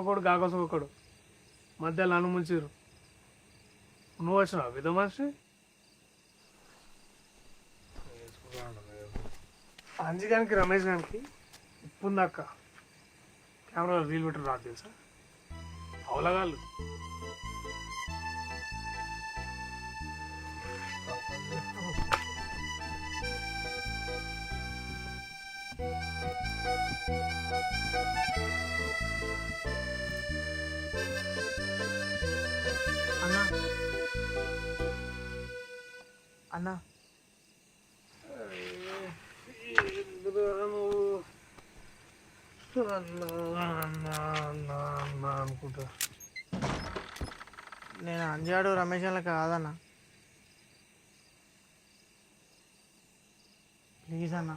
ఒకడు కాకోసం ఒకడు మధ్యలో నన్ను ముంచిరు. నువ్వు వచ్చినావు విధ మనిషి అంజి గానికి రమేష్ గానికి ఇప్పుందాక కెమెరాలో రీల్ పెట్టరు రాదు తెలుసా అవలగాళ్ళు. అన్నా అన్నా అనుకుంటా నేను అంజాడు రమేష్ అన్న కాదన్నా, ప్లీజ్ అన్నా.